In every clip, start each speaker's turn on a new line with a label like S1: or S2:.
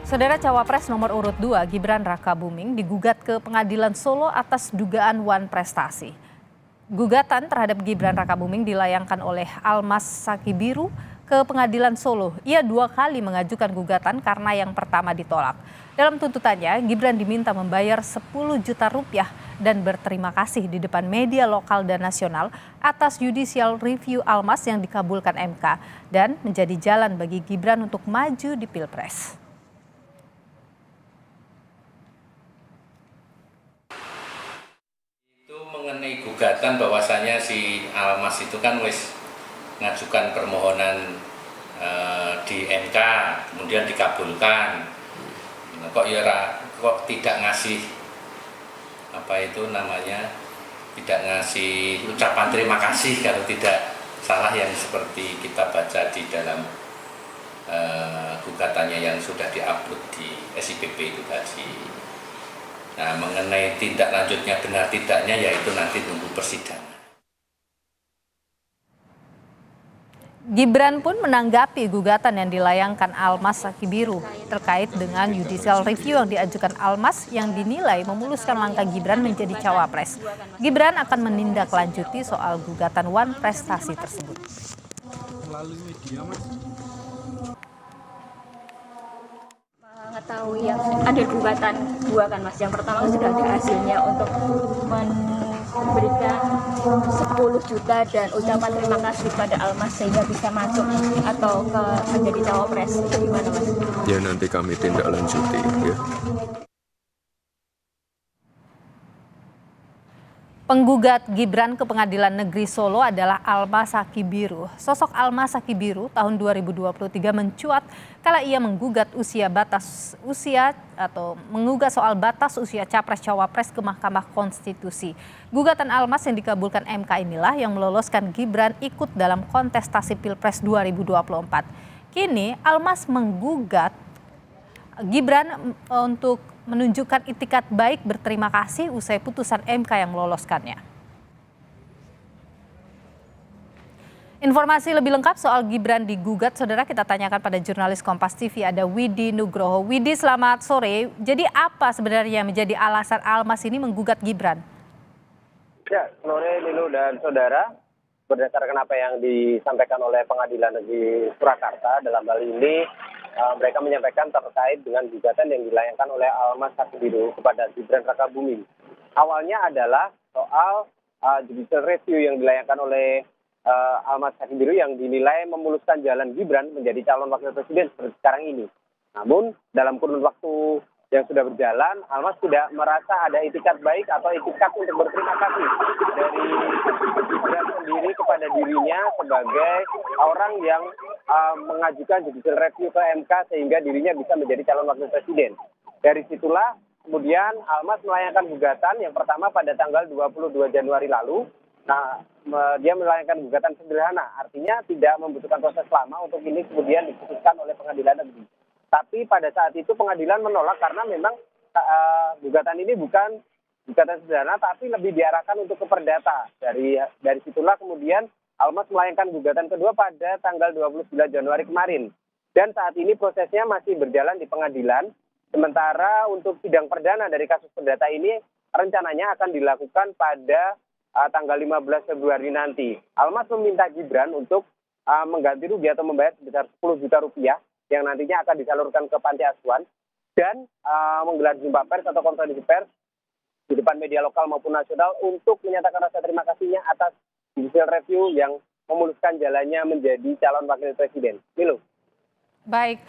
S1: Saudara Cawapres nomor urut 2 Gibran Rakabuming digugat ke Pengadilan Solo atas dugaan wan prestasi. Gugatan terhadap Gibran Rakabuming dilayangkan oleh Almas Sakibiru ke Pengadilan Solo. Ia 2 kali mengajukan gugatan karena yang pertama ditolak. Dalam tuntutannya, Gibran diminta membayar 10 juta rupiah dan berterima kasih di depan media lokal dan nasional atas judicial review Almas yang dikabulkan MK dan menjadi jalan bagi Gibran untuk maju di Pilpres.
S2: Mengenai gugatan bahwasanya si Almas itu kan wis ngajukan permohonan di MK kemudian dikabulkan, kok tidak ngasih tidak ngasih ucapan terima kasih kalau tidak salah yang seperti kita baca di dalam gugatannya yang sudah diupload di SIPP itu tadi. Nah, mengenai tindak lanjutnya benar tidaknya yaitu nanti tunggu persidangan.
S1: Gibran pun menanggapi gugatan yang dilayangkan Almas Sakibiru terkait dengan judicial review yang diajukan Almas yang dinilai memuluskan langkah Gibran menjadi cawapres. Gibran akan menindaklanjuti soal gugatan wan prestasi tersebut.
S3: Mengetahui yang ada gugatan 2 kan Mas. Yang pertama sudah ada hasilnya untuk memberikan 10 juta dan ucapan terima kasih pada Almas sehingga bisa masuk atau menjadi cawapres. Itu gimana Mas?
S4: Ya nanti kami tindak lanjuti ya.
S1: Penggugat Gibran ke Pengadilan Negeri Solo adalah Almas Sakibiru. Sosok Almas Sakibiru tahun 2023 mencuat kala ia menggugat menggugat soal batas usia capres-cawapres ke Mahkamah Konstitusi. Gugatan Almas yang dikabulkan MK inilah yang meloloskan Gibran ikut dalam kontestasi Pilpres 2024. Kini Almas menggugat Gibran untuk menunjukkan itikat baik berterima kasih usai putusan MK yang meloloskannya. Informasi lebih lengkap soal Gibran digugat, saudara, kita tanyakan pada jurnalis Kompas TV, ada Widi Nugroho. Widi, selamat sore. Jadi apa sebenarnya menjadi alasan Almas ini menggugat Gibran?
S5: Ya, sore Lilo dan saudara, berdasarkan apa yang disampaikan oleh Pengadilan Negeri Surakarta dalam hal ini, mereka menyampaikan terkait dengan gugatan yang dilayangkan oleh Almas Sakibiru kepada Gibran Rakabuming. Awalnya adalah soal judicial review yang dilayangkan oleh Almas Sakibiru yang dinilai memuluskan jalan Gibran menjadi calon wakil presiden seperti sekarang ini. Namun dalam kurun waktu yang sudah berjalan, Almas tidak merasa ada itikat baik atau itikat untuk berterima kasih dari Gibran sendiri kepada dirinya sebagai orang yang mengajukan judicial review ke MK sehingga dirinya bisa menjadi calon wakil presiden. Dari situlah kemudian Almas melayangkan gugatan yang pertama pada tanggal 22 Januari lalu. Nah, dia melayangkan gugatan sederhana, artinya tidak membutuhkan proses lama untuk ini kemudian diputuskan oleh Pengadilan Negeri. Tapi pada saat itu pengadilan menolak karena memang gugatan ini bukan gugatan sederhana tapi lebih diarahkan untuk ke perdata. Dari situlah kemudian Almas melayangkan gugatan kedua pada tanggal 29 Januari kemarin. Dan saat ini prosesnya masih berjalan di pengadilan. Sementara untuk sidang perdana dari kasus perdata ini rencananya akan dilakukan pada tanggal 15 Februari nanti. Almas meminta Gibran untuk mengganti rugi atau membayar sebesar 10 juta rupiah yang nantinya akan disalurkan ke panti asuhan dan menggelar jumpa pers atau konferensi pers di depan media lokal maupun nasional untuk menyatakan rasa terima kasihnya atas judicial review yang memuluskan jalannya menjadi calon wakil presiden. Milo.
S1: Baik,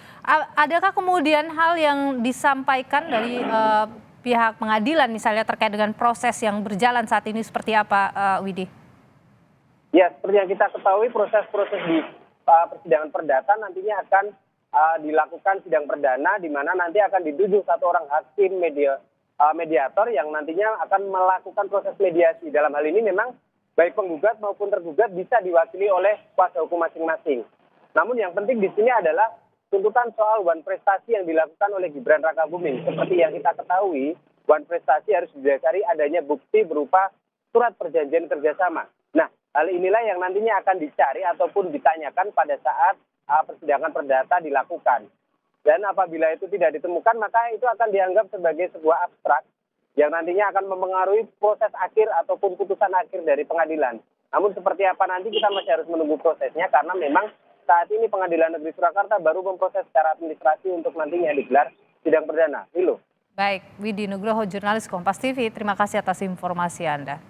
S1: adakah kemudian hal yang disampaikan dari pihak pengadilan misalnya terkait dengan proses yang berjalan saat ini seperti apa, Widi?
S5: Ya, seperti yang kita ketahui proses-proses di persidangan perdata nantinya akan dilakukan sidang perdana di mana nanti akan dituju satu orang hakim mediator yang nantinya akan melakukan proses mediasi. Dalam hal ini memang baik penggugat maupun tergugat bisa diwakili oleh kuasa hukum masing-masing. Namun yang penting di sini adalah tuntutan soal wan prestasi yang dilakukan oleh Gibran Rakabuming. Seperti yang kita ketahui, wan prestasi harus didasari adanya bukti berupa surat perjanjian kerjasama. Nah, hal inilah yang nantinya akan dicari ataupun ditanyakan pada saat persidangan perdata dilakukan. Dan apabila itu tidak ditemukan, maka itu akan dianggap sebagai sebuah abstrak yang nantinya akan mempengaruhi proses akhir ataupun putusan akhir dari pengadilan. Namun seperti apa nanti kita masih harus menunggu prosesnya, karena memang saat ini Pengadilan Negeri Surakarta baru memproses secara administrasi untuk nantinya digelar sidang perdana. Hilo.
S1: Baik, Widi Nugroho, jurnalis Kompas TV, terima kasih atas informasi Anda.